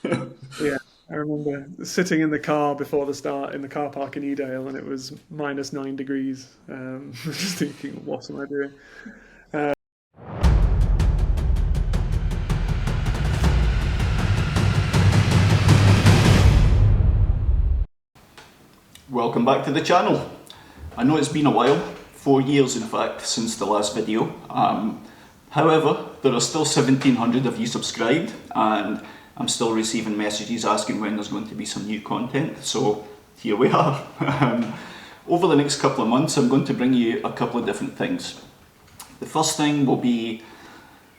Yeah, I remember sitting in the car before the start in the car park in Edale, and it was -9 degrees. Just thinking, what am I doing? Welcome back to the channel. I know it's been a while, 4 years in fact, since the last video. However, there are still 1,700 of you subscribed, and I'm still receiving messages asking when there's going to be some new content, so here we are. Over the next couple of months, I'm going to bring you a couple of different things. The first thing will be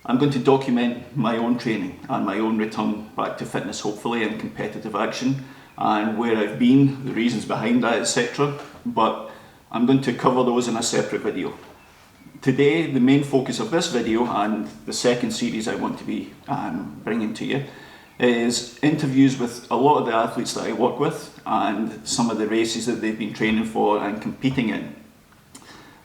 I'm going to document my own training and my own return back to fitness, hopefully, and competitive action, and where I've been, the reasons behind that, etc. But I'm going to cover those in a separate video. Today, the main focus of this video and the second series I want to be bringing to you is interviews with a lot of the athletes that I work with and some of the races that they've been training for and competing in.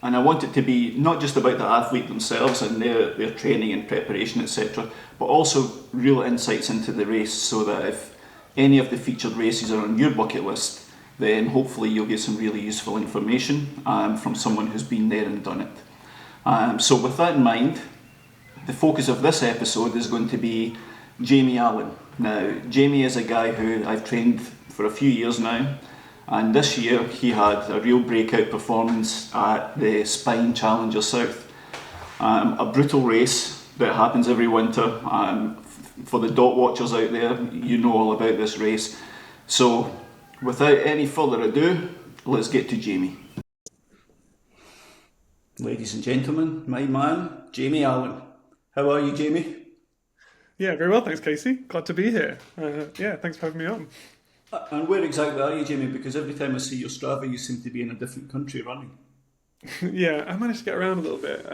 And I want it to be not just about the athlete themselves and their training and preparation, etc., but also real insights into the race, so that if any of the featured races are on your bucket list, then hopefully you'll get some really useful information from someone who's been there and done it. So with that in mind, the focus of this episode is going to be Jamie Allen. Now, Jamie is a guy who I've trained for a few years now, and this year he had a real breakout performance at the Spine Challenger South. A brutal race that happens every winter. For the dot watchers out there, you know all about this race. So without any further ado, let's get to Jamie. Ladies and gentlemen, my man, Jamie Allen. How are you, Jamie? Yeah, very well, thanks, Casey. Glad to be here. Yeah, thanks for having me on. And where exactly are you, Jamie? Because every time I see your Strava, you seem to be in a different country running. Yeah, I managed to get around a little bit,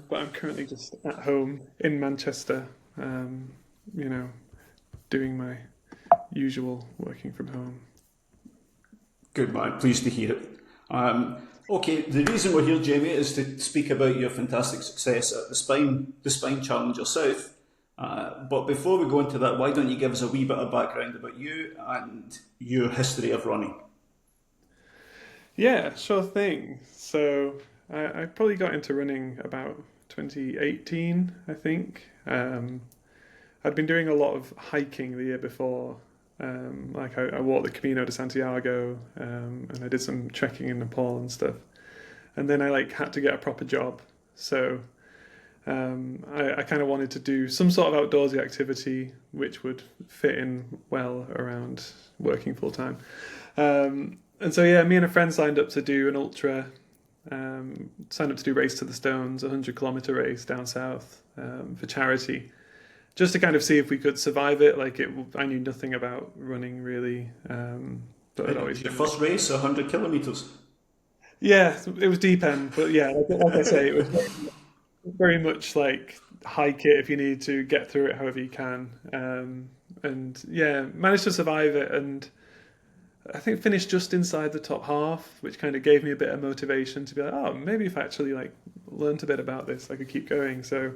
but I'm currently just at home in Manchester, you know, doing my usual working from home. Good man, pleased to hear it. Okay, the reason we're here, Jamie, is to speak about your fantastic success at the Spine Challenger South. But before we go into that, why don't you give us a wee bit of background about you and your history of running? Yeah, sure thing. So I probably got into running about 2018, I think. I'd been doing a lot of hiking the year before. Like I walked the Camino de Santiago, and I did some trekking in Nepal and stuff. And then I like had to get a proper job, so I kind of wanted to do some sort of outdoorsy activity which would fit in well around working full time. And so yeah, me and a friend signed up to do an ultra. Signed up to do Race to the Stones, a 100-kilometer race down south for charity, just to kind of see if we could survive it. Like I knew nothing about running really, but I'd It always was your been like, first race, 100 kilometres. yeah, it was deep end, but yeah, like I say, it was very much like hike it if you need to, get through it however you can, and yeah, managed to survive it, and I think finished just inside the top half, which kind of gave me a bit of motivation to be like, oh, maybe if I actually like learned a bit about this, I could keep going. So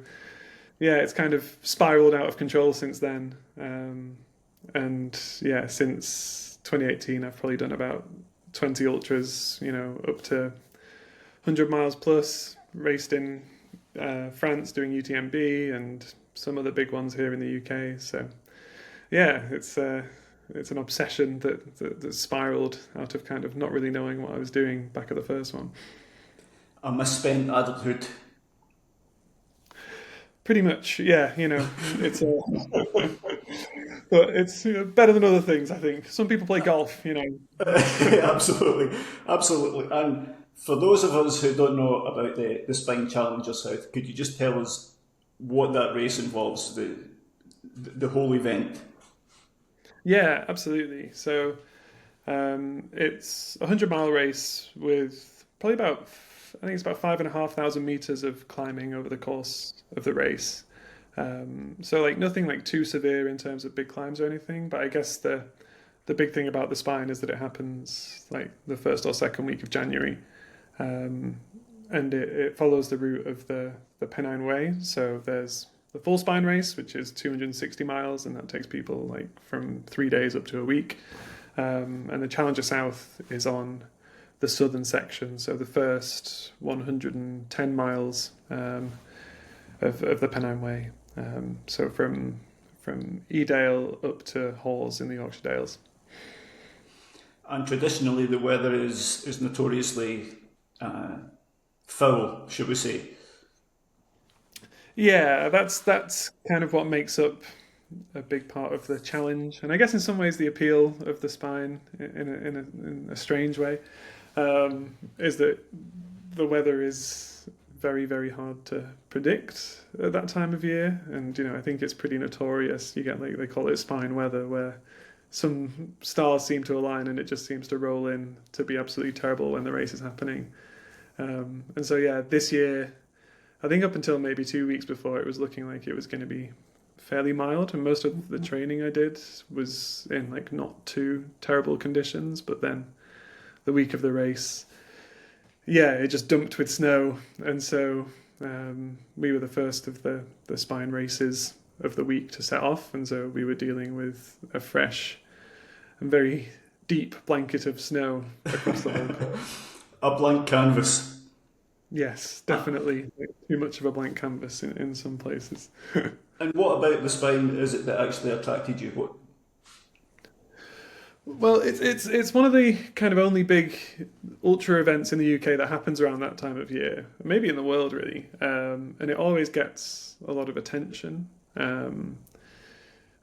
yeah, it's kind of spiraled out of control since then. And yeah, since 2018, I've probably done about 20 ultras, up to 100 miles plus, raced in France doing UTMB and some other big ones here in the UK. So yeah, it's an obsession that spiraled out of kind of not really knowing what I was doing back at the first one. A misspent adulthood. Pretty much, yeah. It's but it's better than other things. I think some people play golf. Absolutely, absolutely. And for those of us who don't know about the Spine Challenger South, could you just tell us what that race involves, the whole event? Yeah, absolutely. So it's a 100-mile race with probably about, I think it's about 5,500 meters of climbing over the course of the race. So like nothing like too severe in terms of big climbs or anything, but I guess the big thing about the spine is that it happens like the first or second week of January, and it follows the route of the Pennine Way. So there's the full spine race, which is 260 miles, and that takes people like from 3 days up to a week. And the Challenger South is on the southern section, so the first 110 miles of the Pennine Way. So from Edale up to Hawes in the Yorkshire Dales. And traditionally, the weather is notoriously foul, should we say? Yeah, that's kind of what makes up a big part of the challenge, and I guess in some ways the appeal of the spine in a strange way is that the weather is very, very hard to predict at that time of year. And I think it's pretty notorious. You get, like, they call it spine weather, where some stars seem to align and it just seems to roll in to be absolutely terrible when the race is happening. And so yeah, this year, I think up until maybe 2 weeks before, it was looking like it was going to be fairly mild, and most of the training I did was in like not too terrible conditions. But then the week of the race, yeah, it just dumped with snow, and so we were the first of the spine races of the week to set off, and so we were dealing with a fresh and very deep blanket of snow across the whole course. A blank canvas. Yes, definitely too much of a blank canvas in some places. And what about the spine is it that actually attracted you? What? Well, it's one of the kind of only big ultra events in the UK that happens around that time of year, maybe in the world really, and it always gets a lot of attention.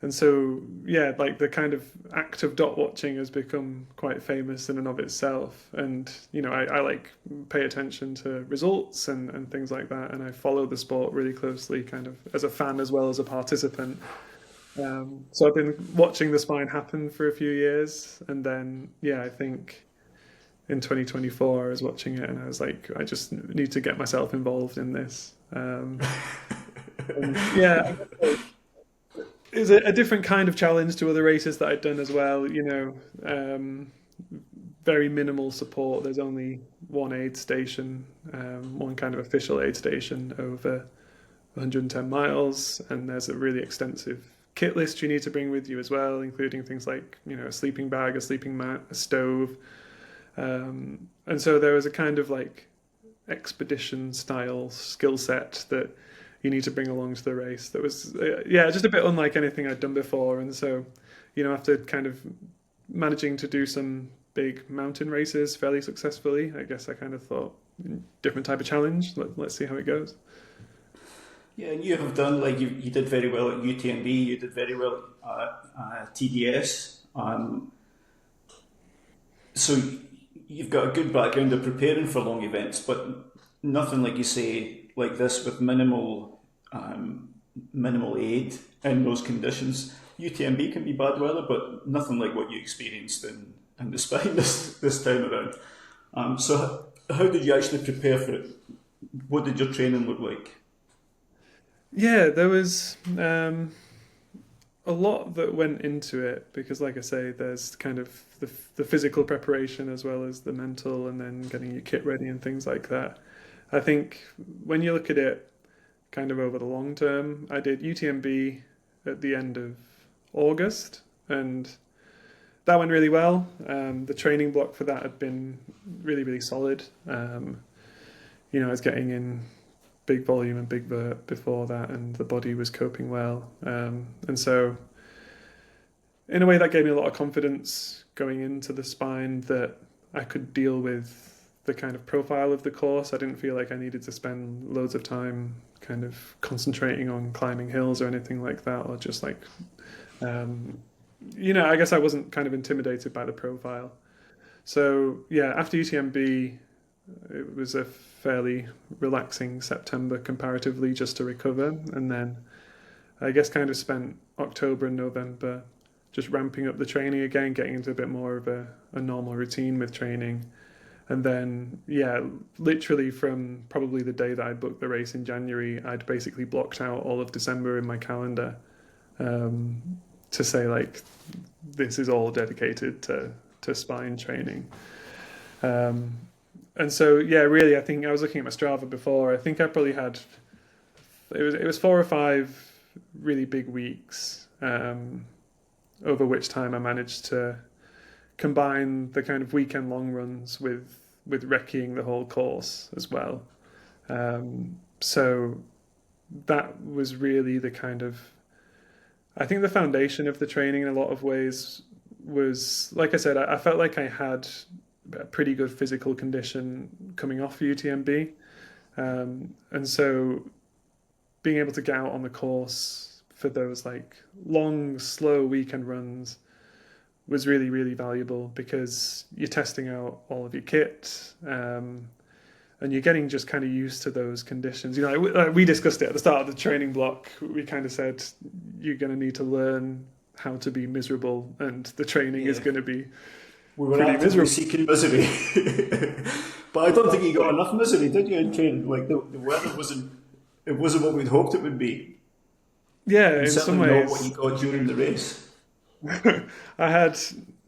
And so, yeah, like the kind of act of dot watching has become quite famous in and of itself. And, I like pay attention to results and things like that. And I follow the sport really closely, kind of as a fan as well as a participant. So I've been watching the spine happen for a few years. And then, yeah, I think in 2024, I was watching it and I was like, I just need to get myself involved in this. And yeah, it was a different kind of challenge to other races that I'd done as well. Very minimal support. There's only one aid station, one kind of official aid station over 110 miles, and there's a really extensive kit list you need to bring with you as well, including things like a sleeping bag, a sleeping mat, a stove, and so there was a kind of like expedition style skill set that you need to bring along to the race that was yeah, just a bit unlike anything I'd done before. And so after kind of managing to do some big mountain races fairly successfully, I guess I kind of thought different type of challenge. Let's see how it goes. Yeah, and you have done you did very well at UTMB. You did very well at TDS. So you've got a good background of preparing for long events, but nothing like you say like this with minimal aid in those conditions. UTMB can be bad weather, but nothing like what you experienced in the spine this time around. So how did you actually prepare for it? What did your training look like? Yeah, there was a lot that went into it because, like I say, there's kind of the physical preparation as well as the mental, and then getting your kit ready and things like that. I think when you look at it kind of over the long term, I did UTMB at the end of August, and that went really well. The training block for that had been really, really solid. I was getting in big volume and big vert before that, and the body was coping well. And so, in a way, that gave me a lot of confidence going into the spine that I could deal with the kind of profile of the course. I didn't feel like I needed to spend loads of time kind of concentrating on climbing hills or anything like that, or just like, I guess I wasn't kind of intimidated by the profile. So yeah, after UTMB, it was a fairly relaxing September comparatively just to recover. And then I guess kind of spent October and November just ramping up the training again, getting into a bit more of a normal routine with training. And then, yeah, literally from probably the day that I booked the race in January, I'd basically blocked out all of December in my calendar to say, like, this is all dedicated to spine training. And so, yeah, really, I think I was looking at my Strava before. I think I probably had it was 4 or 5 really big weeks, over which time I managed to combine the kind of weekend long runs with recceing the whole course as well. So that was really the kind of, I think the foundation of the training in a lot of ways was, like I said, I felt like I had a pretty good physical condition coming off UTMB. And so being able to get out on the course for those like long, slow weekend runs was really, really valuable because you're testing out all of your kit, and you're getting just kind of used to those conditions. Like we discussed it at the start of the training block. We kind of said you're going to need to learn how to be miserable, and the training is Yeah. going to be We were pretty actively miserable. seeking misery. But I don't think you got enough misery, did you, in training? Like the weather wasn't what we'd hoped it would be. Yeah, And in some certainly not what you ways, got during the race. I had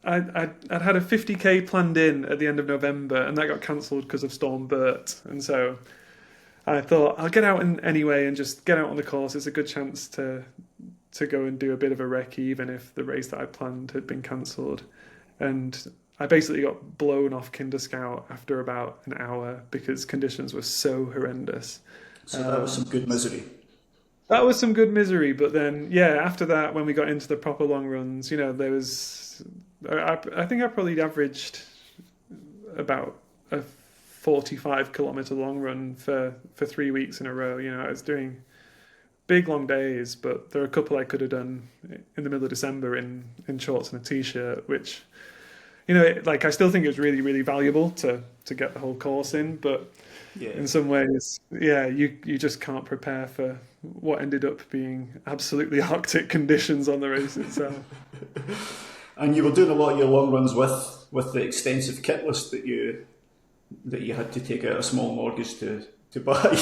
I'd had a 50k planned in at the end of November, and that got cancelled because of Storm Bert. And so I thought I'll get out anyway and just get out on the course. It's a good chance to go and do a bit of a recce, even if the race that I planned had been cancelled. And I basically got blown off Kinder Scout after about an hour because conditions were so horrendous. So that was some good misery. That was some good misery, but then yeah, after that, when we got into the proper long runs, there was, I think I probably averaged about a 45-kilometer long run for 3 weeks in a row. I was doing big long days, but there are a couple I could have done in the middle of December in shorts and a t-shirt, which like I still think it was really, really valuable to get the whole course in, but Yeah. in some ways, yeah, you just can't prepare for what ended up being absolutely Arctic conditions on the race itself. And you were doing a lot of your long runs with the extensive kit list that you had to take out a small mortgage to buy.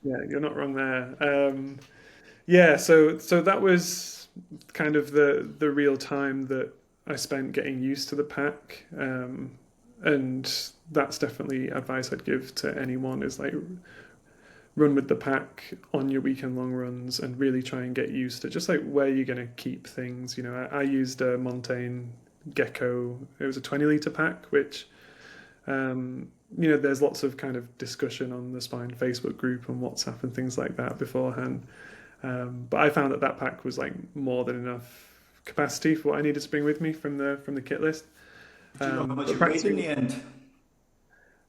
Yeah, you're not wrong there. Yeah, so that was kind of the real time that I spent getting used to the pack, and that's definitely advice I'd give to anyone is like run with the pack on your weekend long runs and really try and get used to just like where you're going to keep things. I used a Montaigne Gecko. It was a 20-liter pack, which there's lots of kind of discussion on the Spine Facebook group and WhatsApp and things like that beforehand. But I found that pack was like more than enough capacity for what I needed to bring with me from the kit list. Do you know how much But it weighed in the end?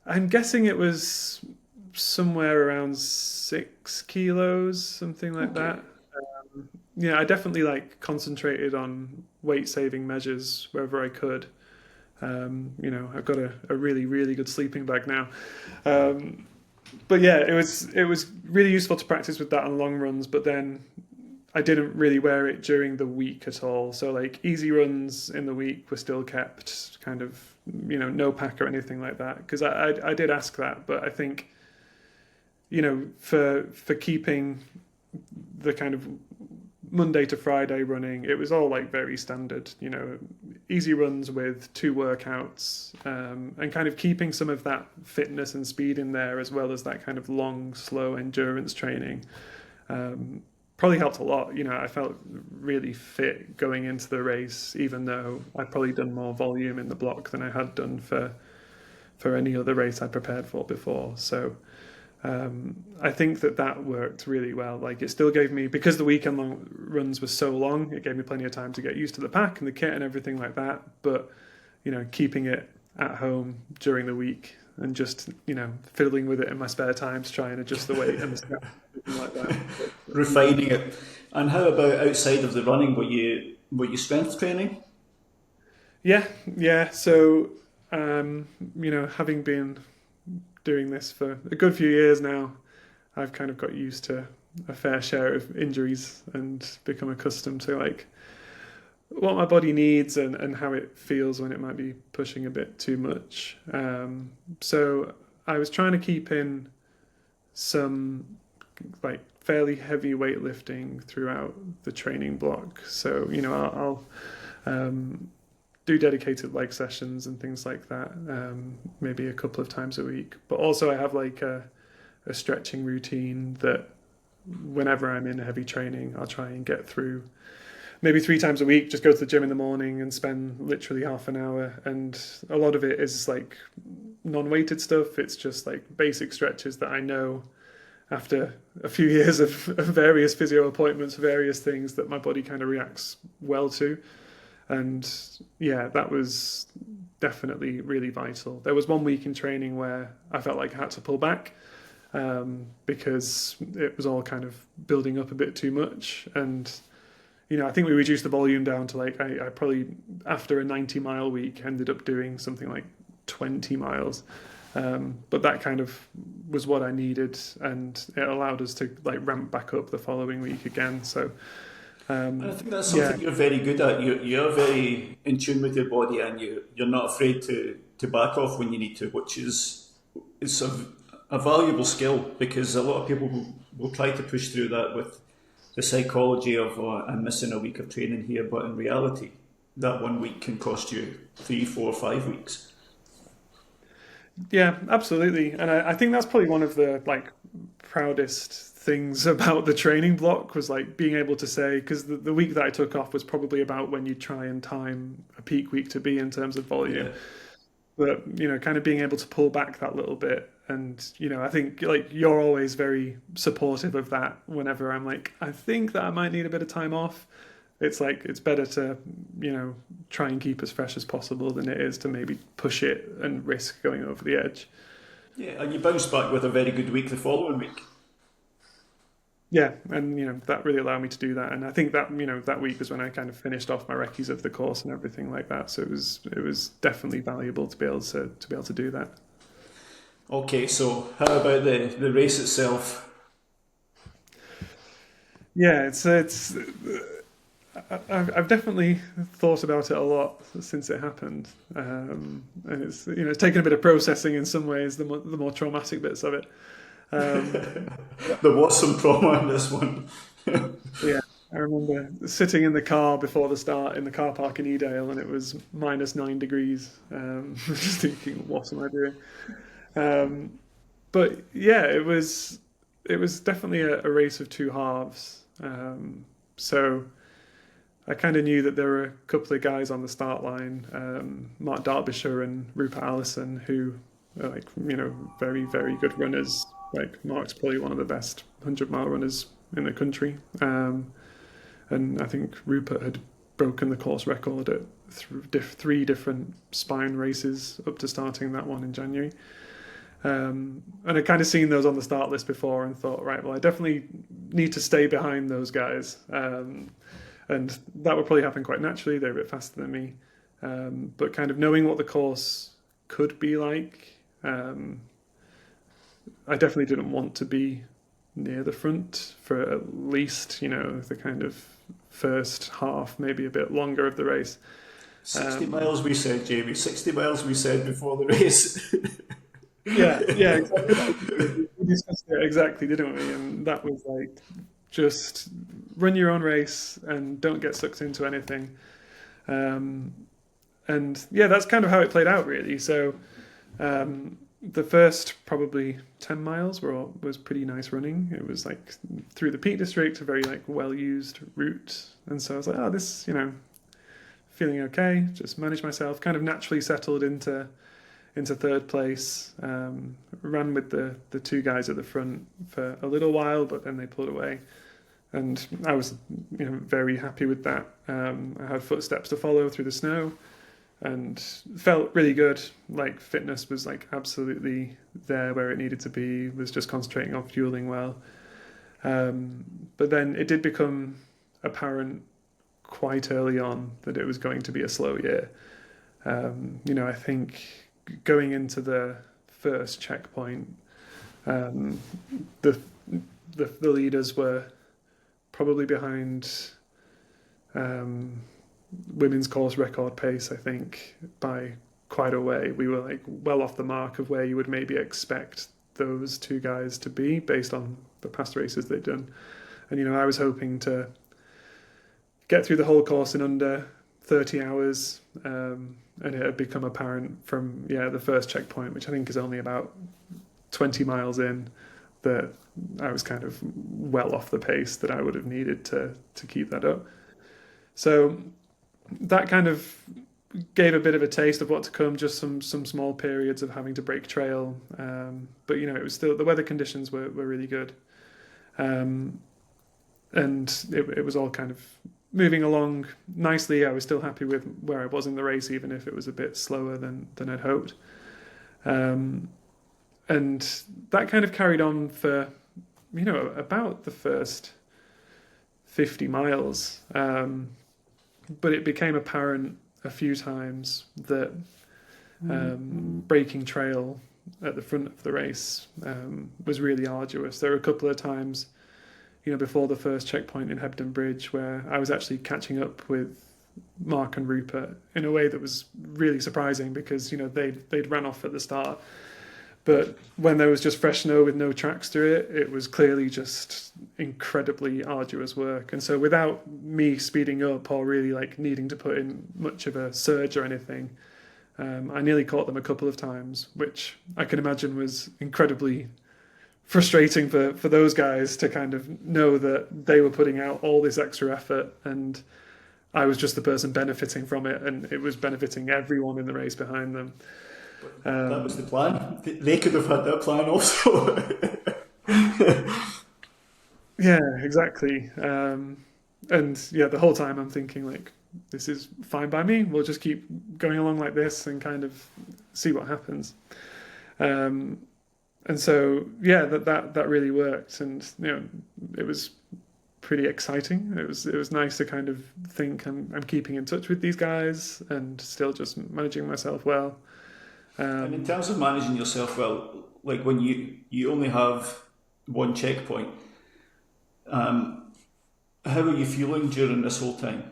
I'm guessing it was somewhere around 6 kilos, something like Okay. that. Yeah, I definitely like concentrated on weight saving measures wherever I could. I've got a really, really good sleeping bag now. But yeah, it was really useful to practice with that on long runs, but then I didn't really wear it during the week at all. So like easy runs in the week were still kept kind of, no pack or anything like that. Because I did ask that, but I think, for keeping the kind of Monday to Friday running, it was all like very standard, easy runs with 2 workouts, and kind of keeping some of that fitness and speed in there as well as that kind of long, slow endurance training. Probably helped a lot. I felt really fit going into the race, even though I'd probably done more volume in the block than I had done for any other race I prepared for before. So I think that worked really well. Like it still gave me, because the weekend long runs were so long, it gave me plenty of time to get used to the pack and the kit and everything like that. But keeping it at home during the week and just fiddling with it in my spare time to try and adjust the weight and the step, everything like that. Refining it. And how about outside of the running? Were you strength training? Yeah, yeah. So having been doing this for a good few years now, I've kind of got used to a fair share of injuries and become accustomed to like what my body needs and how it feels when it might be pushing a bit too much. So I was trying to keep in some like fairly heavy weightlifting throughout the training block. So I'll do dedicated leg sessions and things like that, maybe a couple of times a week. But also I have like a a stretching routine that whenever I'm in heavy training, I'll try and get through maybe 3 times a week. Just go to the gym in the morning and spend literally half an hour. And a lot of it is like non-weighted stuff. It's just like basic stretches that I know after a few years of various physio appointments, various things that my body kind of reacts well to. And yeah, that was definitely really vital. There was one week in training where I felt like I had to pull back because it was all kind of building up a bit too much. And, I think we reduced the volume down to like, I probably, after a 90-mile week, ended up doing something like 20 miles. But that kind of was what I needed, and it allowed us to like ramp back up the following week again. So And I think that's yeah, something you're very good at. You're very in tune with your body, and you're not afraid to back off when you need to, which is it's a valuable skill, because a lot of people will try to push through that with the psychology of I'm missing a week of training here, but in reality, that 1 week can cost you 3, 4, 5 weeks. yeah, absolutely. And I think that's probably one of the like proudest things about the training block was like being able to say, because the week that I took off was probably about when you try and time a peak week to be in terms of volume. Yeah. But kind of being able to pull back that little bit. And I think like you're always very supportive of that. Whenever I'm like, I think that I might need a bit of time off, it's like it's better to try and keep as fresh as possible than it is to maybe push it and risk going over the edge. Yeah, and you bounce back with a very good week the following week. Yeah, and that really allowed me to do that. And I think that that week was when I kind of finished off my recce's of the course and everything like that. So it was definitely valuable to be able to do that. Okay, so how about the race itself? Yeah, I've definitely thought about it a lot since it happened, and it's taken a bit of processing in some ways, the more traumatic bits of it. Um, There was some trauma in this one. yeah, I remember sitting in the car before the start in the car park in Edale, and it was -9 degrees. Just thinking, what am I doing? Um, but yeah, it was definitely a race of two halves. So I kind of knew that there were a couple of guys on the start line, Mark Derbyshire and Rupert Allison, who are like very very good runners. Like Mark's probably one of the best 100-mile runners in the country, and I think Rupert had broken the course record at three different spine races up to starting that one in January. And I'd kind of seen those on the start list before and thought, right, well, I definitely need to stay behind those guys. And that would probably happen quite naturally. They're a bit faster than me. But kind of knowing what the course could be like, I definitely didn't want to be near the front for at least, the kind of first half, maybe a bit longer of the race. 60 miles we said, Jamie. 60 miles we said before the race. Yeah, exactly. We discussed it exactly, didn't we? And that was like, just run your own race and don't get sucked into anything. And yeah, that's kind of how it played out, really. So the first probably 10 miles was pretty nice running. It was like through the Peak District, a very like well-used route. And so I was like, oh, this, feeling okay. Just managed myself, kind of naturally settled into third place. Ran with the two guys at the front for a little while, but then they pulled away. And I was, very happy with that. I had footsteps to follow through the snow, and felt really good. Like fitness was like absolutely there where it needed to be. Was just concentrating on fueling well. But then it did become apparent quite early on that it was going to be a slow year. I think going into the first checkpoint, the leaders were probably behind women's course record pace, I think, by quite a way. We were like well off the mark of where you would maybe expect those two guys to be based on the past races they'd done. And I was hoping to get through the whole course in under 30 hours, and it had become apparent from the first checkpoint, which I think is only about 20 miles in, that I was kind of well off the pace that I would have needed to keep that up. So that kind of gave a bit of a taste of what to come. Just some small periods of having to break trail, but it was still, the weather conditions were really good, um, and it was all kind of moving along nicely. I was still happy with where I was in the race, even if it was a bit slower than I'd hoped. Um, and that kind of carried on for about the first 50 miles. But it became apparent a few times that breaking trail at the front of the race was really arduous. There were a couple of times, before the first checkpoint in Hebden Bridge, where I was actually catching up with Mark and Rupert in a way that was really surprising, because they'd ran off at the start. But when there was just fresh snow with no tracks through it, it was clearly just incredibly arduous work. And so without me speeding up or really needing to put in much of a surge or anything, I nearly caught them a couple of times, which I can imagine was incredibly frustrating for those guys to kind of know that they were putting out all this extra effort and I was just the person benefiting from it, and it was benefiting everyone in the race behind them. That was the plan. They could have had that plan also. Yeah, exactly. And yeah, the whole time I'm thinking this is fine by me. We'll just keep going along like this and kind of see what happens. And so yeah, that really worked, and it was pretty exciting. It was nice to kind of think I'm keeping in touch with these guys and still just managing myself well. And in terms of managing yourself well, when you only have one checkpoint, how are you feeling during this whole time?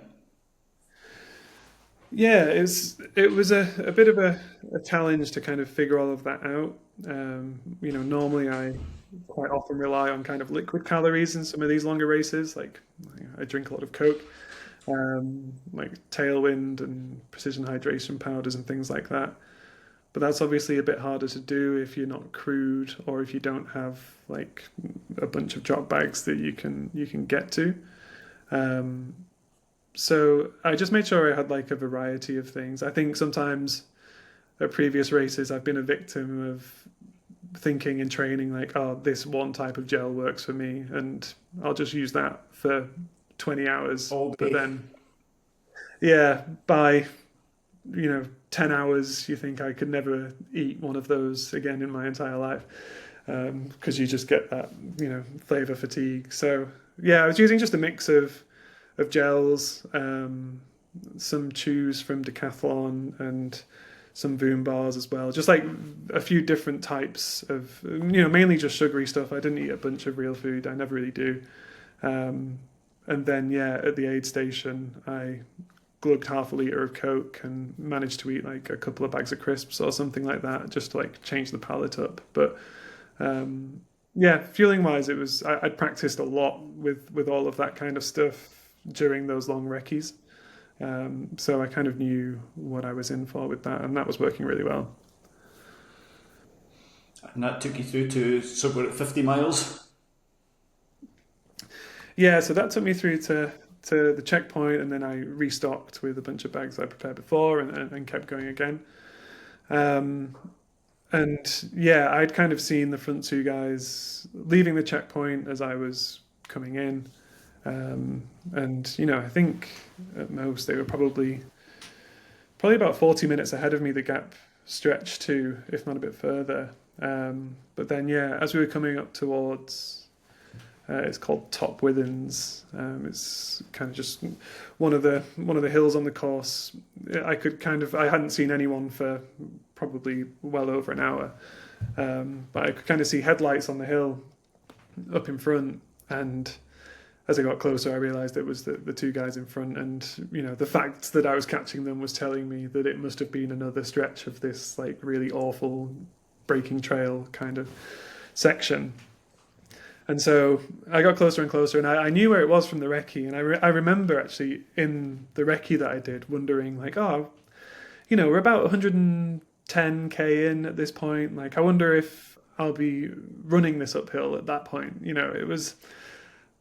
Yeah, it was a bit of a challenge to kind of figure all of that out. Normally I quite often rely on kind of liquid calories in some of these longer races. I drink a lot of Coke, like Tailwind and precision hydration powders and things like that. But that's obviously a bit harder to do if you're not crewed or if you don't have a bunch of drop bags that you can get to. Um, so I just made sure I had a variety of things. I think sometimes at previous races I've been a victim of thinking in training oh, this one type of gel works for me and I'll just use that for 20 hours. All But day. then yeah, by 10 hours you think I could never eat one of those again in my entire life, because you just get that flavor fatigue. So yeah, I was using just a mix of gels, some chews from Decathlon, and some Voom bars as well. Just a few different types of, mainly just sugary stuff. I didn't eat a bunch of real food. I never really do. And then, yeah, at the aid station, I glugged half a litre of Coke and managed to eat a couple of bags of crisps or something like that, just to change the palate up. But yeah, fueling wise, I'd practiced a lot with all of that kind of stuff during those long recce's. So I kind of knew what I was in for with that, and that was working really well. And that took you through to, so we're at 50 miles. Yeah, so that took me through to the checkpoint, and then I restocked with a bunch of bags I prepared before, and kept going again. Um, and yeah, I'd kind of seen the front two guys leaving the checkpoint as I was coming in. And I think at most they were probably about 40 minutes ahead of me. The gap stretched to, if not a bit further. But then yeah, as we were coming up towards, it's called Top Withens. It's kind of just one of the hills on the course. I hadn't seen anyone for probably well over an hour, but I could kind of see headlights on the hill up in front, and as I got closer, I realised it was the two guys in front, and the fact that I was catching them was telling me that it must have been another stretch of this really awful breaking trail kind of section. And so I got closer and closer, and I knew where it was from the recce, and I remember actually in the recce that I did wondering we're about 110k in at this point. I wonder if I'll be running this uphill at that point. It was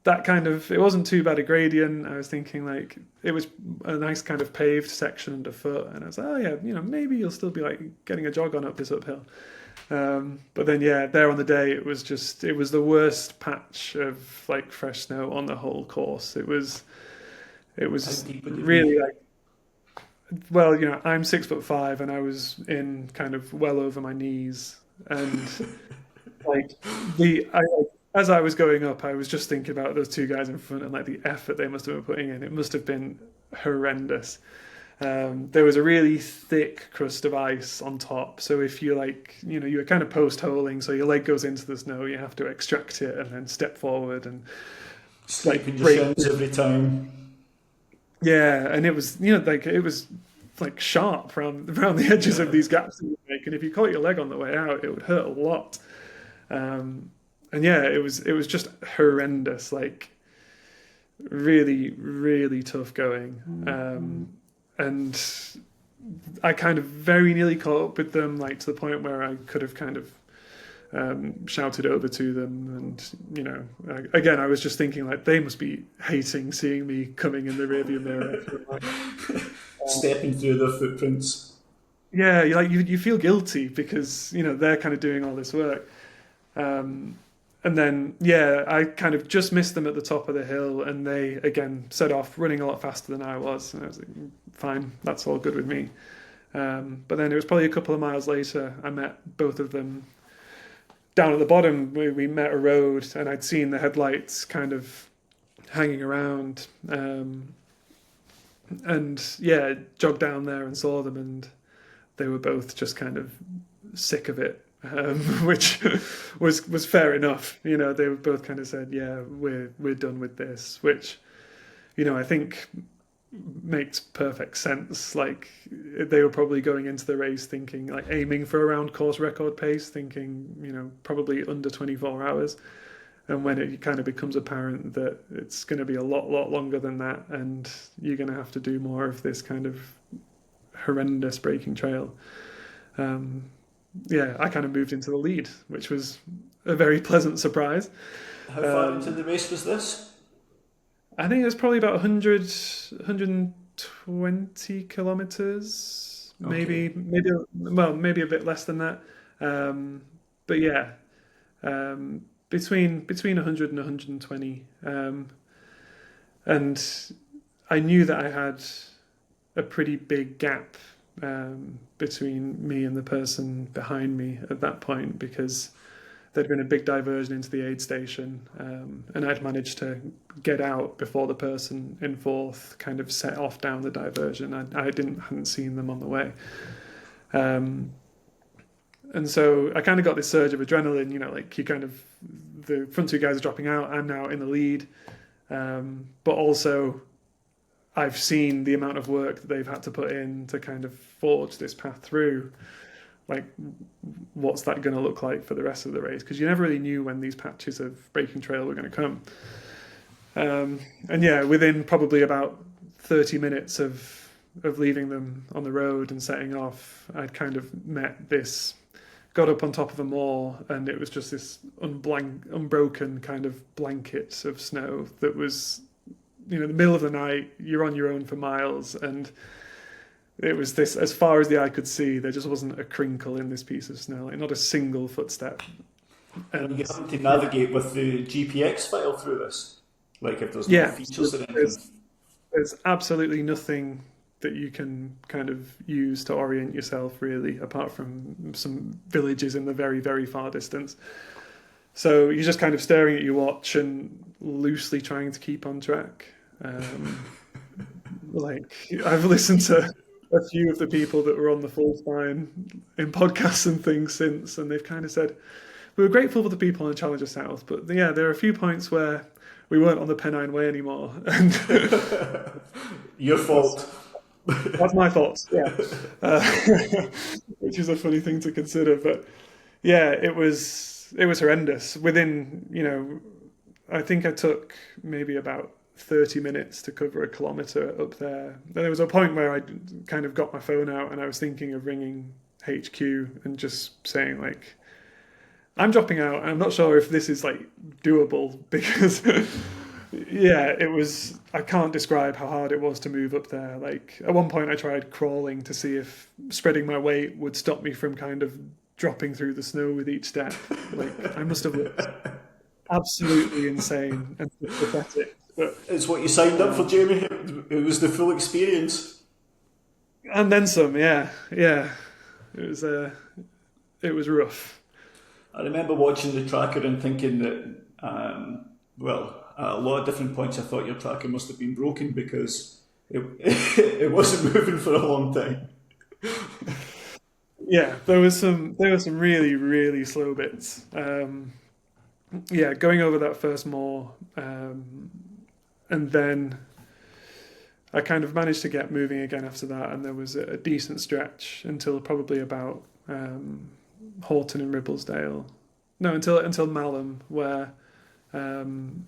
that kind of, it wasn't too bad a gradient. I was thinking like it was a nice kind of paved section underfoot, and I was like, oh yeah, maybe you'll still be like getting a jog on up this uphill. But then yeah, there on the day it was the worst patch of like fresh snow on the whole course. It was really like, well, I'm 6'5" and I was in kind of well over my knees, and like as I was going up, I was just thinking about those two guys in front and like the effort they must have been putting in. It must have been horrendous. There was a really thick crust of ice on top, so if you like, you were kind of post-holing, so your leg goes into the snow, you have to extract it and then step forward and like Sleeping your break. shins every time. Yeah, and it was, it was like sharp around the edges of these gaps that you make, and if you caught your leg on the way out, it would hurt a lot. And yeah, it was just horrendous, like really, really tough going. And I kind of very nearly caught up with them, like to the point where I could have kind of shouted over to them. And, again, I was just thinking like they must be hating seeing me coming in the rearview mirror. Stepping through their footprints. Yeah, you feel guilty because, they're kind of doing all this work. And then, yeah, I kind of just missed them at the top of the hill, and they, again, set off running a lot faster than I was. And I was like, fine, that's all good with me. But then it was probably a couple of miles later, I met both of them down at the bottom. We met a road, and I'd seen the headlights kind of hanging around. And, yeah, jogged down there and saw them, and they were both just kind of sick of it. Which was fair enough. They were both kind of said, yeah, we're done with this, which, I think makes perfect sense. Like they were probably going into the race thinking, like aiming for around course record pace, thinking, probably under 24 hours. And when it kind of becomes apparent that it's going to be a lot longer than that, and you're going to have to do more of this kind of horrendous braking trail, yeah, I kind of moved into the lead, which was a very pleasant surprise. How far into the race was this? I think it was probably about 120 kilometers, Okay. maybe a bit less than that. But yeah, between 100 and 120. And I knew that I had a pretty big gap between me and the person behind me at that point, because there'd been a big diversion into the aid station, and I'd managed to get out before the person in fourth kind of set off down the diversion. I hadn't seen them on the way, and so I kind of got this surge of adrenaline. Like the front two guys are dropping out. I'm now in the lead, but also I've seen the amount of work that they've had to put in to kind of forge this path through. Like, what's that going to look like for the rest of the race? Because you never really knew when these patches of braking trail were going to come. And yeah, within probably about 30 minutes of leaving them on the road and setting off, I'd kind of got up on top of a moor, and it was just this unbroken kind of blanket of snow that was, in the middle of the night, you're on your own for miles, and it was this, as far as the eye could see, there just wasn't a crinkle in this piece of snow, like not a single footstep. And you having to navigate with the GPX file through this? Like if there's no features or anything? There's absolutely nothing that you can kind of use to orient yourself, really, apart from some villages in the very, very far distance. So you're just kind of staring at your watch and loosely trying to keep on track. Like, I've listened to a few of the people that were on the full spine in podcasts and things since, and they've kind of said, we were grateful for the people on Challenger South, but yeah, there are a few points where we weren't on the Pennine Way anymore. And your fault. That's my fault, yeah. Which is a funny thing to consider, but yeah, it was horrendous. Within, I think I took maybe about 30 minutes to cover a kilometre up there. There was a point where I kind of got my phone out and I was thinking of ringing HQ and just saying, like, I'm dropping out. I'm not sure if this is like doable because yeah, it was. I can't describe how hard it was to move up there. Like at one point, I tried crawling to see if spreading my weight would stop me from kind of dropping through the snow with each step. Like I must have looked absolutely insane and pathetic. But It's what you signed up for, Jamie. It was the full experience. and then some. Yeah, yeah. It was it was rough. I remember watching the tracker and thinking that, well, at a lot of different points I thought your tracker must have been broken because it, it wasn't moving for a long time. Yeah, there was some really slow bits. Yeah, going over that first moor, and then I kind of managed to get moving again after that, and there was a decent stretch until probably about Horton and Ribblesdale. No, until Malham, where um,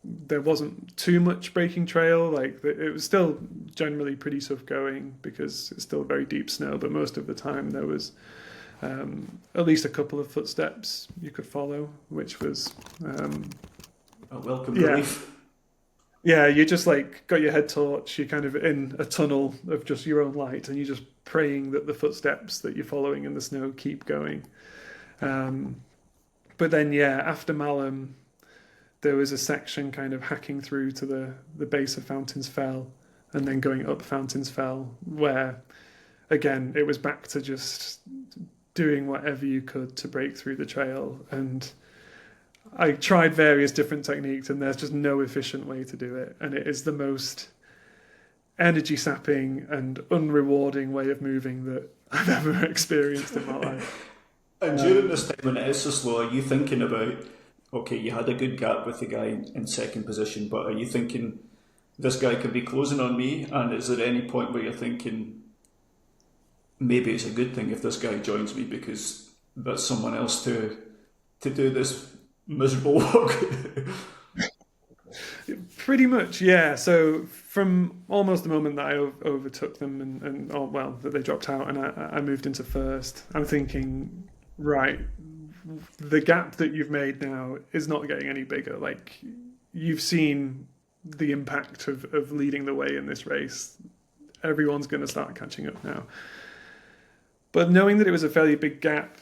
there wasn't too much breaking trail. Like it was still generally pretty tough going because it's still very deep snow, but most of the time there was at least a couple of footsteps you could follow, which was A welcome yeah, relief. yeah. You just like got your head torch. You're kind of in a tunnel of just your own light, and you're just praying that the footsteps that you're following in the snow keep going. Um, but then yeah, after Malham, there was a section kind of hacking through to the base of Fountains Fell, and then going up Fountains Fell, where again it was back to just doing whatever you could to break through the trail. And I tried various different techniques, and there's just no efficient way to do it. And it is the most energy sapping and unrewarding way of moving that I've ever experienced in my life. And during this time when it is so slow, are you thinking about, okay, you had a good gap with the guy in second position, but are you thinking this guy could be closing on me? And is there any point where you're thinking maybe it's a good thing if this guy joins me because that's someone else to do this miserable work? Pretty much, yeah. So from almost the moment that I overtook them and oh, well, that they dropped out and I moved into first, I'm thinking, right, the gap that you've made now is not getting any bigger. Like you've seen the impact of leading the way in this race. Everyone's going to start catching up now. But knowing that it was a fairly big gap,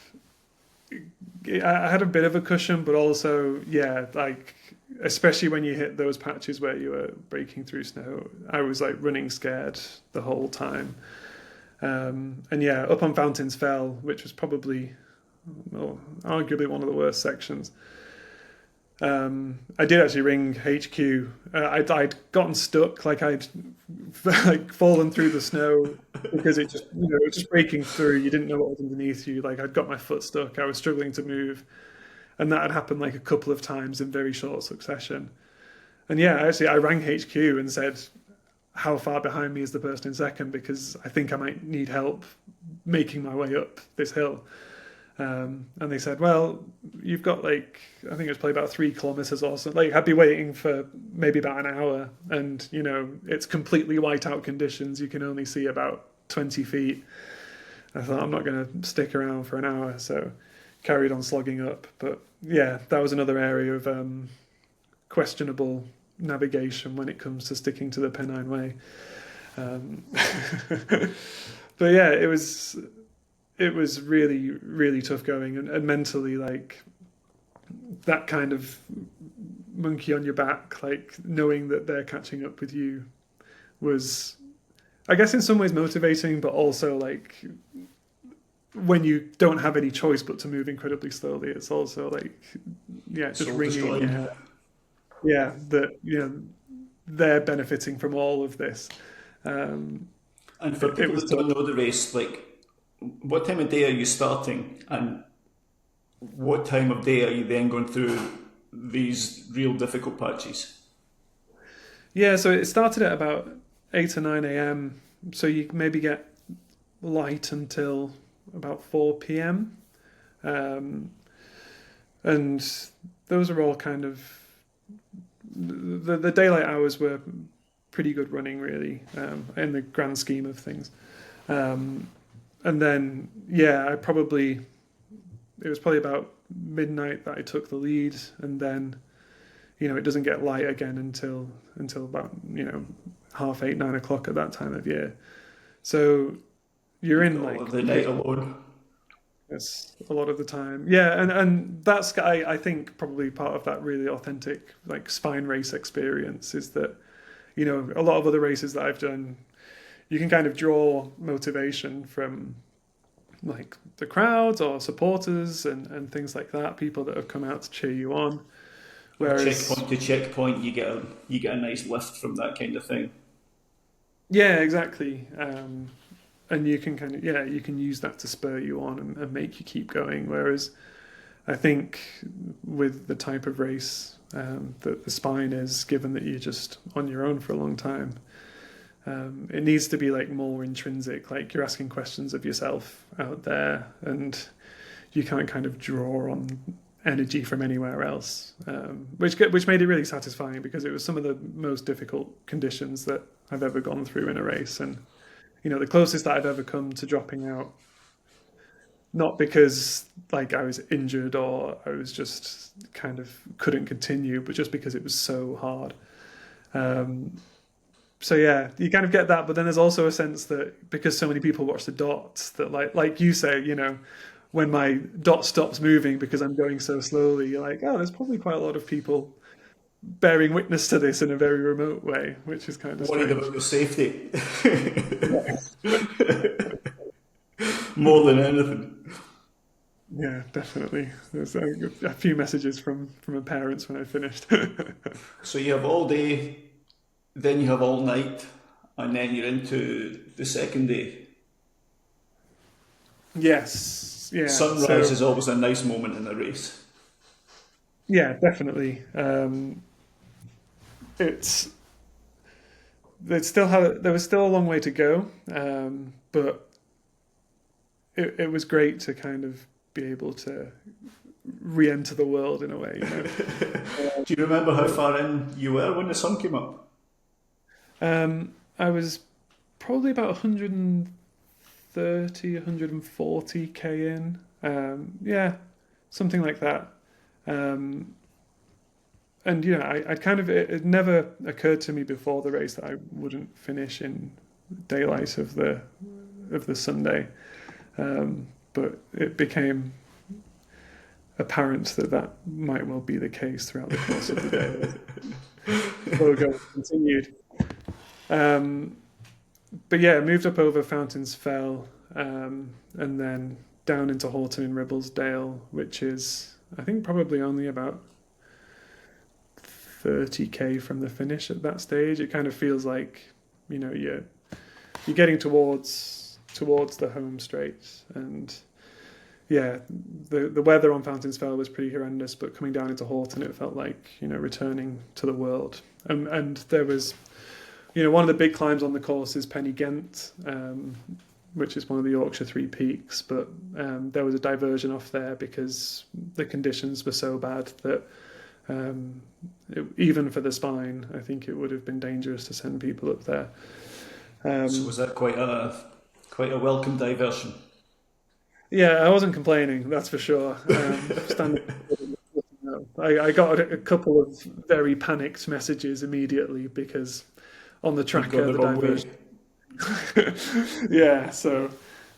I had a bit of a cushion, but also, yeah, like especially when you hit those patches where you were breaking through snow, I was like running scared the whole time. And yeah, up on Fountains Fell, which was probably, well, arguably one of the worst sections. I did actually ring HQ. I'd gotten stuck, like I'd like fallen through the snow because it just, it was just breaking through. You didn't know what was underneath you. Like I'd got my foot stuck. I was struggling to move, and that had happened like a couple of times in very short succession. And yeah, actually, I rang HQ and said, "How far behind me is the person in second? Because I think I might need help making my way up this hill." And they said, well, you've got like, I think it was probably about 3 kilometers or something. Like I'd be waiting for maybe about an hour and, it's completely whiteout conditions. You can only see about 20 feet. I thought I'm not going to stick around for an hour. So carried on slogging up. But yeah, that was another area of questionable navigation when it comes to sticking to the Pennine Way. Um, but yeah, it was really tough going and mentally like that kind of monkey on your back, like knowing that they're catching up with you was, I guess, in some ways motivating, but also like when you don't have any choice but to move incredibly slowly, it's also like, yeah, just Soul ringing in your destroying. head. Yeah, that they're benefiting from all of this. Um, And for it people was that tough. don't know the race, like, what time of day are you starting, and what time of day are you then going through these real difficult patches? Yeah, so it started at about 8 or 9 a.m. So you maybe get light until about 4 p.m. Um, and those are all kind of the daylight hours were pretty good running, really, in the grand scheme of things. Um, and then, yeah, I probably it was probably about midnight that I took the lead, and then it doesn't get light again until about 8:30, 9 o'clock at that time of year. So you're You've in got all like of the night alone. this a lot of the time. Yeah, and that's I think probably part of that really authentic like spine race experience is that a lot of other races that I've done, you can kind of draw motivation from like the crowds or supporters and things like that, people that have come out to cheer you on. Or Whereas, checkpoint to checkpoint, you get a nice lift from that kind of thing. yeah, exactly. And you can you can use that to spur you on and make you keep going. Whereas I think with the type of race that the spine is, given that you're just on your own for a long time, it needs to be like more intrinsic, like you're asking questions of yourself out there, and you can't kind of draw on energy from anywhere else, which made it really satisfying because it was some of the most difficult conditions that I've ever gone through in a race, and the closest that I've ever come to dropping out, not because like I was injured or I was just kind of couldn't continue, but just because it was so hard. Um, so yeah, you kind of get that, but then there's also a sense that because so many people watch the dots, that like you say, when my dot stops moving because I'm going so slowly, you're like, oh, there's probably quite a lot of people bearing witness to this in a very remote way, which is kind of Worried strange. about your safety Yeah, more than anything. yeah, definitely. There's a few messages from my parents when I finished. So you have all day, then you have all night, and then you're into the second day. Yes, yeah. Sunrise So is always a nice moment in a race. yeah, definitely. It's there was still a long way to go, but it was great to kind of be able to re-enter the world in a way. Do you remember how far in you were when the sun came up? I was probably about 130, 140k in. Yeah, something like that. Um, and I'd kind of it never occurred to me before the race that I wouldn't finish in daylight of the Sunday, but it became apparent that that might well be the case throughout the course of the day. Logo continued. Um, but yeah, moved up over Fountains Fell, and then down into Horton in Ribblesdale, which is I think probably only about 30k from the finish at that stage. It kind of feels like you're getting towards the home straight, and yeah, the weather on Fountains Fell was pretty horrendous, but coming down into Horton, it felt like returning to the world. And there was one of the big climbs on the course is Penny Ghent, which is one of the Yorkshire Three Peaks, but there was a diversion off there because the conditions were so bad that even for the spine, I think it would have been dangerous to send people up there. So was that quite a welcome diversion? Yeah, I wasn't complaining, that's for sure. I got a couple of very panicked messages immediately because on the You'd gone tracker the the wrong way. diversion. Yeah, so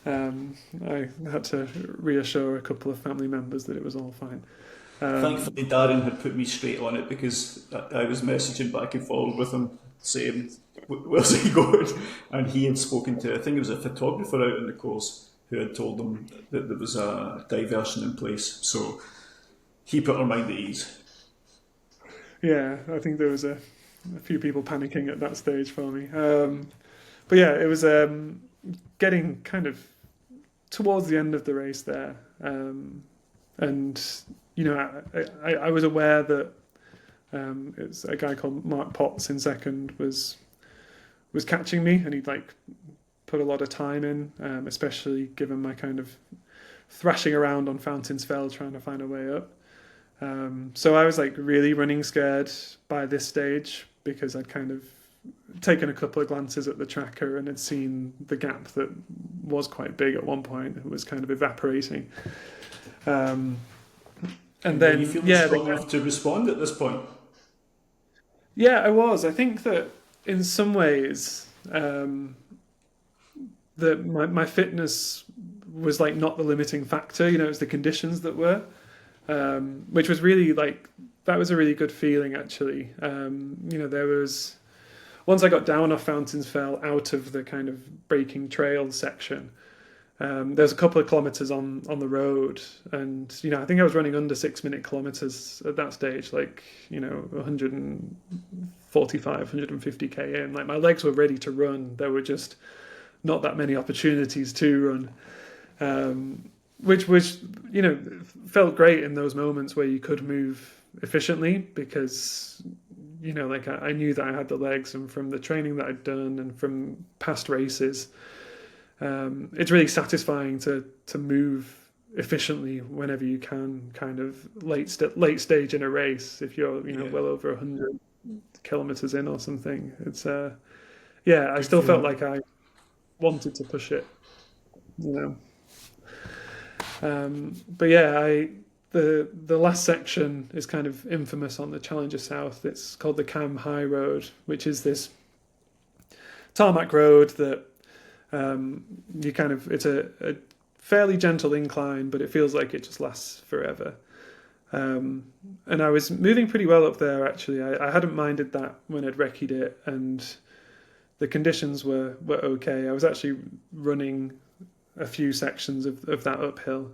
I had to reassure a couple of family members that it was all fine. Thankfully, Darren had put me straight on it because I was messaging back and forward with him saying, "Where's he going?" And he had spoken to, I think it was a photographer out on the course who had told them that there was a diversion in place. So he put our mind at ease. Yeah, I think there was a few people panicking at that stage for me. But yeah, it was getting kind of towards the end of the race there, and I was aware that it's a guy called Mark Potts in second was catching me, and he'd like put a lot of time in, especially given my kind of thrashing around on Fountains Fell trying to find a way up. So I was like really running scared by this stage because I'd kind of taken a couple of glances at the tracker and had seen the gap that was quite big at one point. It was kind of evaporating. Um, and And were you then feeling yeah, strong enough to respond at this point? yeah, I was. I think that in some ways, that my fitness was like not the limiting factor. You know, it was the conditions that were, which was really like that was a really good feeling actually. You know, there was once I got down off Fountains Fell out of the kind of breaking trail section. There's a couple of kilometers on the road, and you know I think I was running under 6 minute kilometers at that stage, like you know 145, 150 k in. Like my legs were ready to run. There were just not that many opportunities to run, which you know felt great in those moments where you could move efficiently because you know like I knew that I had the legs, and from the training that I'd done and from past races, it's really satisfying to move efficiently whenever you can, kind of late stage in a race if you're you know Yeah, well over 100 kilometers in or something. It's yeah, I good still felt feeling. like I wanted to push it, you know. But yeah, I the last section is kind of infamous on the Challenger South. It's called the Cam High Road, which is this tarmac road that you kind of it's a fairly gentle incline, but it feels like it just lasts forever. Um, and I was moving pretty well up there actually. I hadn't minded that when I'd recce'd it, and the conditions were okay. I was actually running a few sections of that uphill,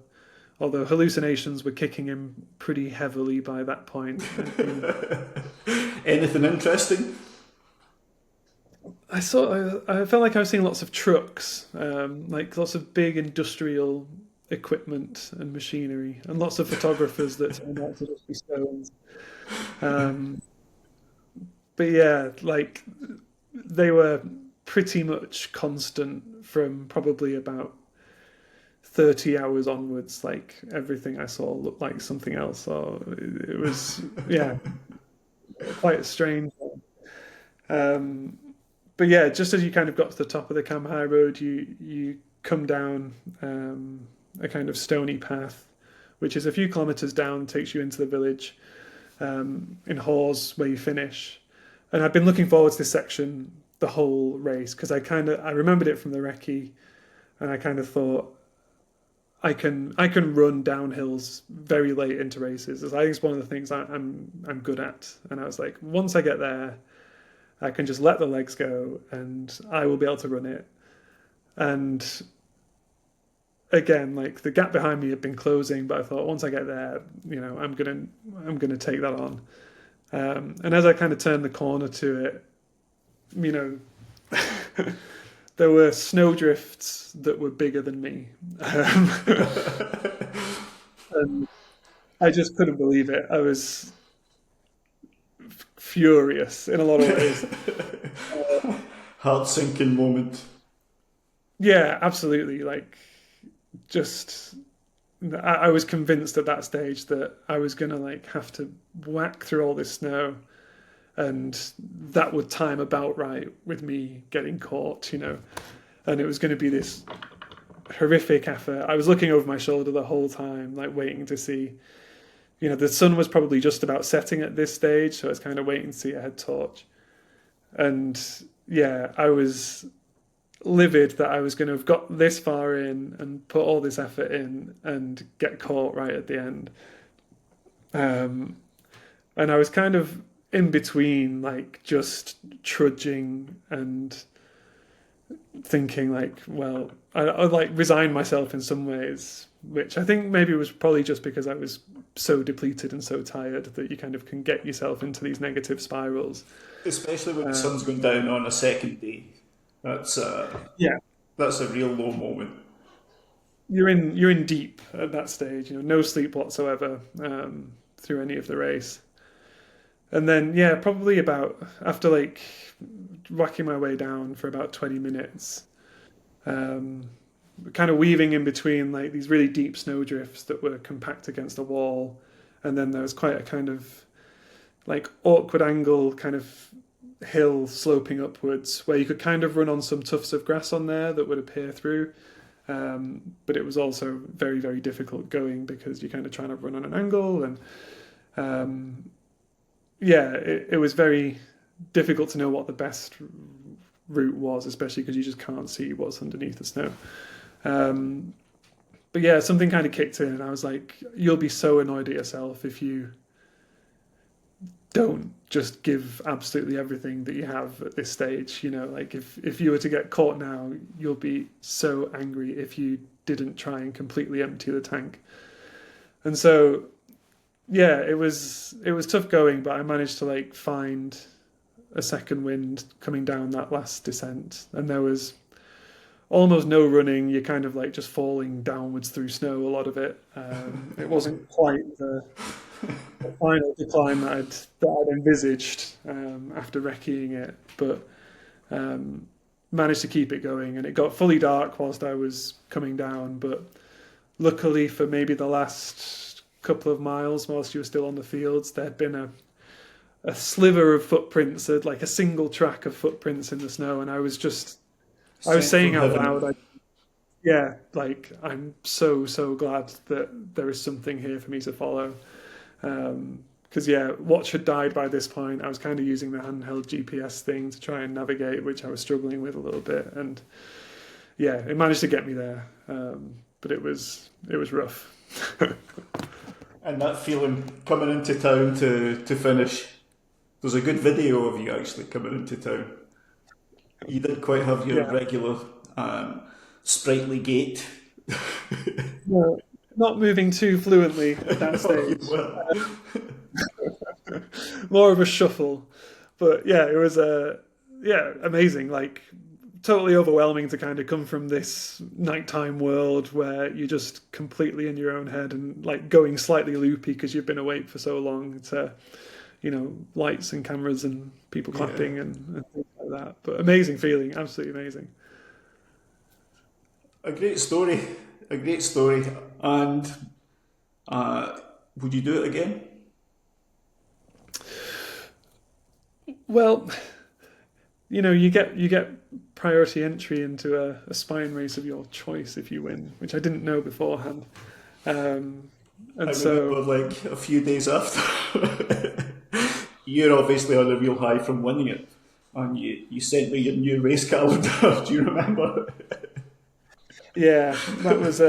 although hallucinations were kicking in pretty heavily by that point. I'd been, Anything interesting? I felt like I was seeing lots of trucks, like lots of big industrial equipment and machinery, and lots of photographers that turned out to just be stones. Um, but yeah, like they were pretty much constant from probably about 30 hours onwards. Like everything I saw looked like something else. So it was, yeah, quite strange. Um, but yeah, just as you kind of got to the top of the Cam High Road, you come down a kind of stony path, which is a few kilometres down, takes you into the village in Hawes, where you finish. And I've been looking forward to this section the whole race because I remembered it from the recce, and I kind of thought I can run downhills very late into races. I think it's one of the things I'm good at. And I was like, once I get there, I can just let the legs go, and I will be able to run it. And again, like the gap behind me had been closing, but I thought once I get there, you know, I'm gonna take that on. And as I kind of turned the corner to it, you know, there were snowdrifts that were bigger than me. And I just couldn't believe it. I was furious in a lot of ways. Heart sinking moment. Yeah, absolutely. Like, just I was convinced at that stage that I was gonna like have to whack through all this snow, and that would time about right with me getting caught, you know. And it was going to be this horrific effort. I was looking over my shoulder the whole time, like waiting to see. You know, the sun was probably just about setting at this stage, so I was kind of waiting to see a head torch. And yeah, I was livid that I was going to have got this far in and put all this effort in and get caught right at the end. Um, and I was kind of in between, like just trudging and thinking, like, well, I like resign myself in some ways, which I think maybe was probably just because I was so depleted and so tired that you kind of can get yourself into these negative spirals. Especially when the sun's Um, going down on a second day. That's yeah, that's a real low moment. you're in deep at that stage. You know, no sleep whatsoever through any of the race. And then, yeah, probably about after like whacking my way down for about 20 minutes, um, kind of weaving in between like these really deep snowdrifts that were compact against a wall. And then there was quite a kind of like awkward angle, kind of hill sloping upwards where you could kind of run on some tufts of grass on there that would appear through. But it was also very, very difficult going because you're kind of trying to run on an angle, and um, yeah, it was very difficult to know what the best route was, especially because you just can't see what's underneath the snow. Um, but yeah, something kind of kicked in, and I was like, "You'll be so annoyed at yourself if you don't just give absolutely everything that you have at this stage. You know, like if you were to get caught now, you'll be so angry if you didn't try and completely empty the tank." And so yeah, it was tough going, but I managed to like find a second wind coming down that last descent, and there was almost no running. You're kind of like just falling downwards through snow, a lot of it. It wasn't quite the final decline that I'd envisaged after recceing it, but um, managed to keep it going. And it got fully dark whilst I was coming down, but luckily for maybe the last couple of miles, whilst you were still on the fields, there'd been a sliver of footprints, like a single track of footprints in the snow, and I was Sent from saying out heaven. loud, yeah, like I'm so glad that there is something here for me to follow. Because yeah, watch had died by this point. I was kind of using the handheld GPS thing to try and navigate, which I was struggling with a little bit, and yeah, it managed to get me there. But it was rough. And that feeling coming into town to finish. There's a good video of you actually coming into town. You didn't quite have your Yeah, regular sprightly gait. no, not moving too fluently at that No, you stage. weren't. More of a shuffle. But yeah, it was yeah, amazing. Like totally overwhelming to kind of come from this nighttime world where you're just completely in your own head and like going slightly loopy because you've been awake for so long to, lights and cameras and people Yeah. clapping and things like that. But amazing feeling, absolutely amazing. A great story. A great story. And uh, would you do it again? Well, you get priority entry into a spine race of your choice if you win, which I didn't know beforehand. Um, I and remember so like a few days after, you're obviously on a real high from winning it. And you sent me your new race calendar. Do you remember? yeah, that was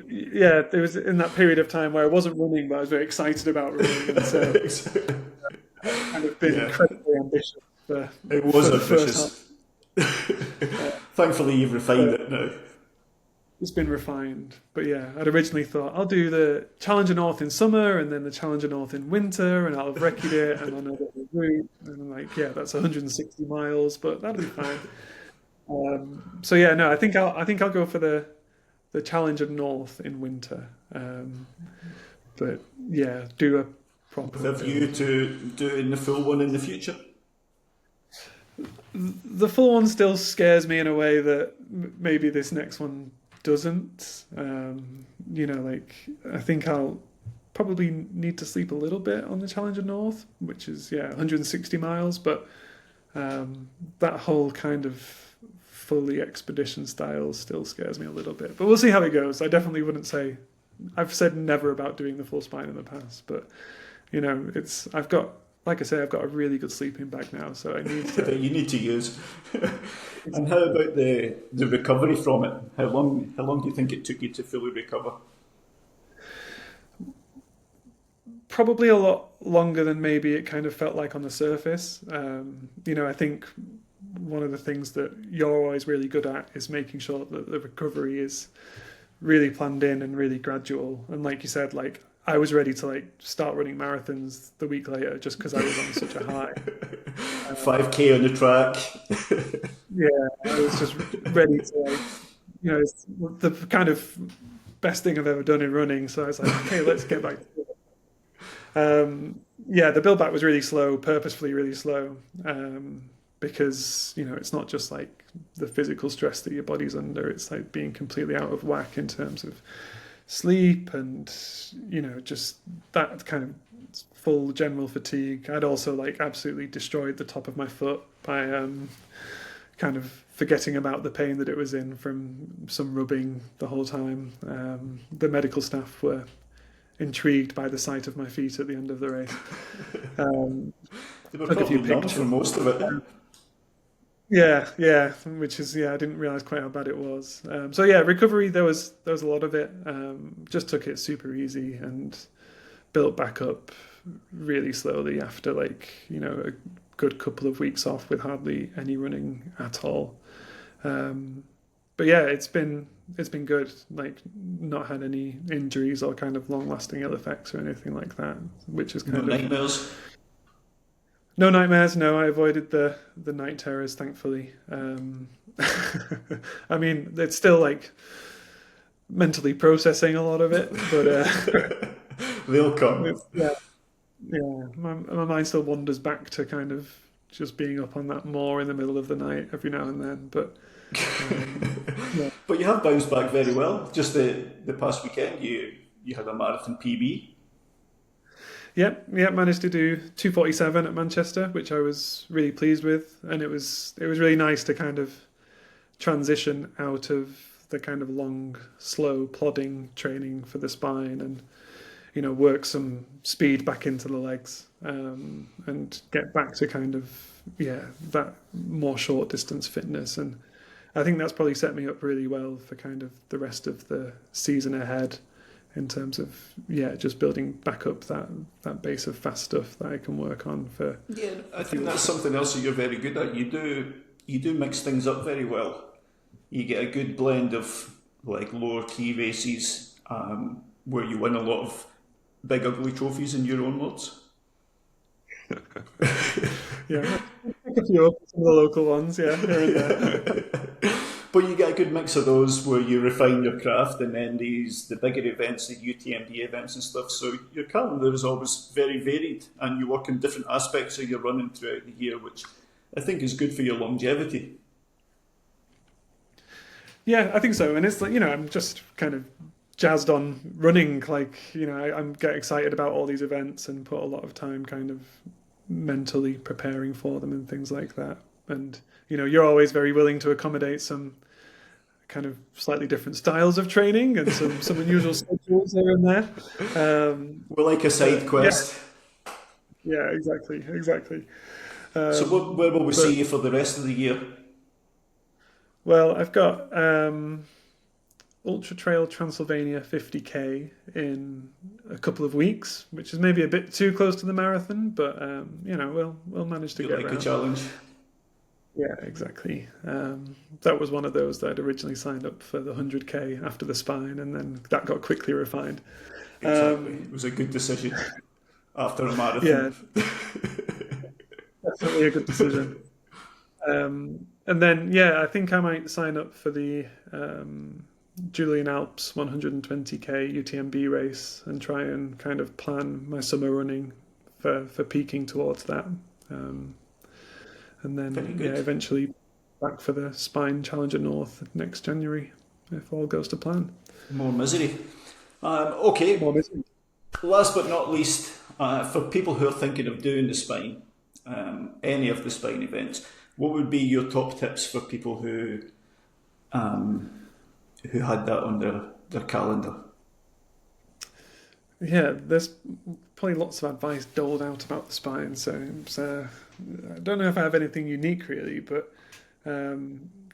yeah, it was in that period of time where I wasn't running, but I was very excited about running, and so kind of been Yeah, incredibly ambitious for it was for the first half. ambitious. Uh, Thankfully, you've refined but it now. it's been refined. But yeah, I'd originally thought I'll do the Challenger North in summer and then the Challenger North in winter, and I'll have recceed it, and I know the route, and I'm like, yeah, that's 160 miles, but that'll be fine. So yeah, no, I think I'll go for the Challenger North in winter. But yeah, do a With proper a view build. to doing the full one in the future. The full one still scares me in a way that maybe this next one doesn't. Like I think I'll probably need to sleep a little bit on the Challenger North, which is 160 miles, but that whole kind of fully expedition style still scares me a little bit. But we'll see how it goes. I definitely wouldn't say I've said never about doing the full spine in the past, but it's I've got like I say I've got a really good sleeping bag now, so I need to. That you need to use. And how about the recovery from it? How long do you think it took you to fully recover? Probably a lot longer than maybe it kind of felt like on the surface. I think one of the things that you're always really good at is making sure that the recovery is really planned in and really gradual. And like you said, like I was ready to like start running marathons the week later just because I was on such a high. Um, 5K on the track. yeah, I was just ready to like, it's the kind of best thing I've ever done in running. So I was like, okay, let's get back to it. Yeah, the build back was really slow, purposefully really slow, because it's not just like the physical stress that your body's under; it's like being completely out of whack in terms of sleep and just that kind of full general fatigue. I'd also like absolutely destroyed the top of my foot by kind of forgetting about the pain that it was in from some rubbing the whole time. The medical staff were intrigued by the sight of my feet at the end of the race. Um, They were Took a few probably numb for pictures. most of it. Yeah, yeah, which is I didn't realize quite how bad it was. So yeah, recovery there was a lot of it. Just took it super easy and built back up really slowly after a good couple of weeks off with hardly any running at all. But yeah, it's been good. Like not had any injuries or kind of long lasting ill effects or anything like that, which is No kind of nightmares. no nightmares. No, I avoided the night terrors, thankfully. I mean, it's still like mentally processing a lot of it, but They'll come. yeah, yeah. My mind still wanders back to kind of just being up on that moor in the middle of the night every now and then. But yeah, But you have bounced back very well. Just the past weekend, you had a marathon PB. yeah. Managed to do 2:47 at Manchester, which I was really pleased with, and it was really nice to kind of transition out of the kind of long, slow, plodding training for the spine and work some speed back into the legs, and get back to kind of that more short distance fitness. And I think that's probably set me up really well for kind of the rest of the season ahead in terms of just building back up that base of fast stuff that I can work on for. Yeah, I think that's something else that you're very good at. You do mix things up very well. You get a good blend of like lower key races, where you win a lot of big ugly trophies in your own words. Yeah, a few of some of the local ones, yeah, here and there. But you get a good mix of those where you refine your craft, and then the bigger events, the UTMB events and stuff. So your calendar is always very varied, and you work in different aspects of your running throughout the year, which I think is good for your longevity. Yeah, I think so. And it's like, I'm just kind of jazzed on running. Like, I'm get excited about all these events and put a lot of time kind of mentally preparing for them and things like that. And, you're always very willing to accommodate some kind of slightly different styles of training and some unusual schedules here and there. We're like a side quest. Yeah, exactly. So where will we see you for the rest of the year? Well, I've got Ultra Trail Transylvania 50k in a couple of weeks, which is maybe a bit too close to the marathon, but we'll manage to You get like around. a challenge? Yeah, exactly. That was one of those that I'd originally signed up for the 100k after the spine, and then that got quickly refined. Exactly. It was a good decision after a marathon. Yeah, definitely a good decision. And then, I think I might sign up for the Julian Alps 120k UTMB race and try and kind of plan my summer running for peaking towards that. And then, eventually back for the Spine Challenger North next January, if all goes to plan. More misery. Okay, More misery. last but not least, for people who are thinking of doing the spine, any of the spine events, what would be your top tips for people who had that on their calendar? Yeah, there's probably lots of advice doled out about the spine, so I don't know if I have anything unique really, but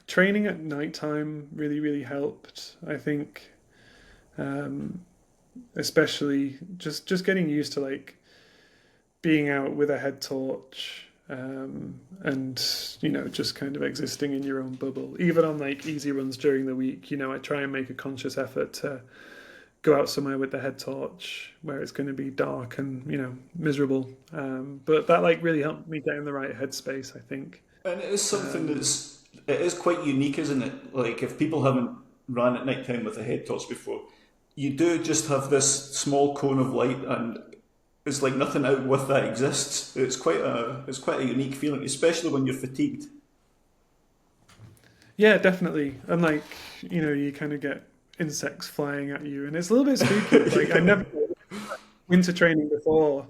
training at night time really, really helped. I think, especially just getting used to like being out with a head torch, and just kind of existing in your own bubble. Even on like easy runs during the week, I try and make a conscious effort to go out somewhere with the head torch where it's going to be dark and miserable. But that like really helped me get in the right headspace, I think. And it is something it is quite unique, isn't it? Like if people haven't ran at night time with a head torch before, you do just have this small cone of light, and it's like nothing out with that exists. It's quite a unique feeling, especially when you're fatigued. Yeah, definitely. And like you kind of get insects flying at you, and it's a little bit spooky. Like I never winter training before,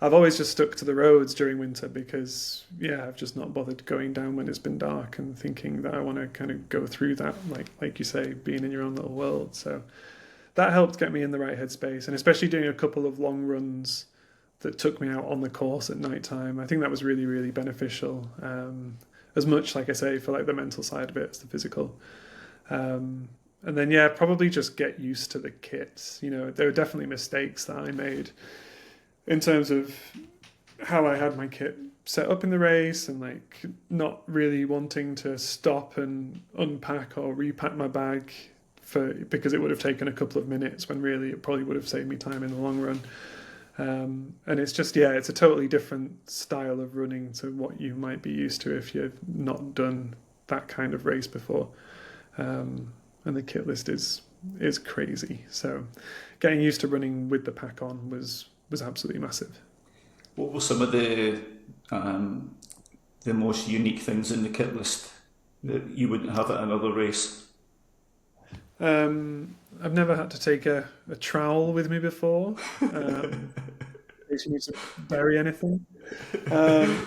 I've always just stuck to the roads during winter because, yeah, I've just not bothered going down when it's been dark and thinking that I want to kind of go through that, like you say, being in your own little world. So that helped get me in the right headspace, and especially doing a couple of long runs that took me out on the course at night time. I think that was really, really beneficial. As much, like I say, for like the mental side of it as the physical. And then, yeah, probably just get used to the kits. You know, there were definitely mistakes that I made in terms of how I had my kit set up in the race, and like not really wanting to stop and unpack or repack my bag because it would have taken a couple of minutes when really it probably would have saved me time in the long run. And it's just, yeah, it's a totally different style of running to what you might be used to if you've not done that kind of race before. And the kit list is crazy. So getting used to running with the pack on was absolutely massive. What were some of the most unique things in the kit list that you wouldn't have at another race? I've never had to take a trowel with me before. In case you need to bury anything. Um,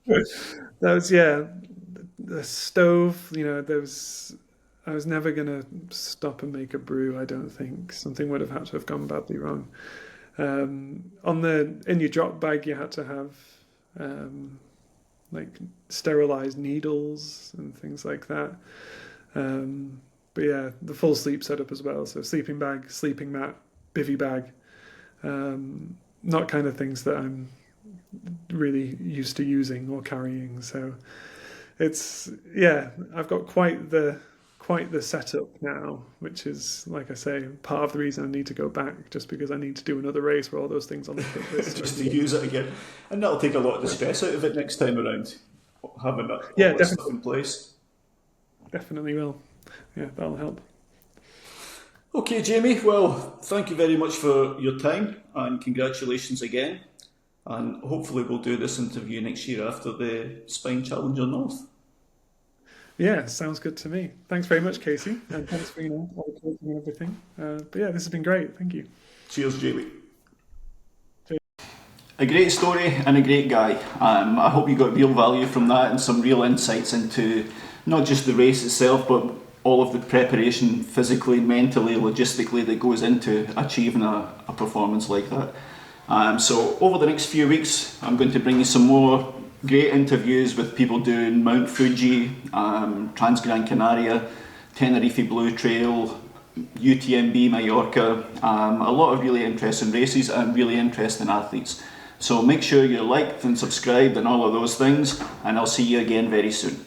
that was, yeah, the stove. You know, I was never gonna stop and make a brew. I don't think something would have had to have gone badly wrong. In your drop bag, you had to have like sterilized needles and things like that. But yeah, the full sleep setup as well. So sleeping bag, sleeping mat, bivy bag. Not kind of things that I'm really used to using or carrying. So it's, yeah, I've got quite the setup now, which is, like I say, part of the reason I need to go back, just because I need to do another race where all those things on the kit list. Just to use it again. And that'll take a lot of the stress out of it next time around, having all Yeah, that stuff in place. Definitely will. Yeah, that'll help. Okay, Jamie, well, thank you very much for your time, and congratulations again. And hopefully we'll do this interview next year after the Spine Challenger North. Yeah, sounds good to me. Thanks very much, Casey, and thanks for all the talking and everything. But yeah, this has been great. Thank you. Cheers, Jamie. A great story and a great guy. I hope you got real value from that and some real insights into not just the race itself, but all of the preparation physically, mentally, logistically that goes into achieving a performance like that. So over the next few weeks, I'm going to bring you some more great interviews with people doing Mount Fuji, Trans Gran Canaria, Tenerife Blue Trail, UTMB Mallorca, a lot of really interesting races and really interesting athletes. So make sure you're liked and subscribed and all of those things, and I'll see you again very soon.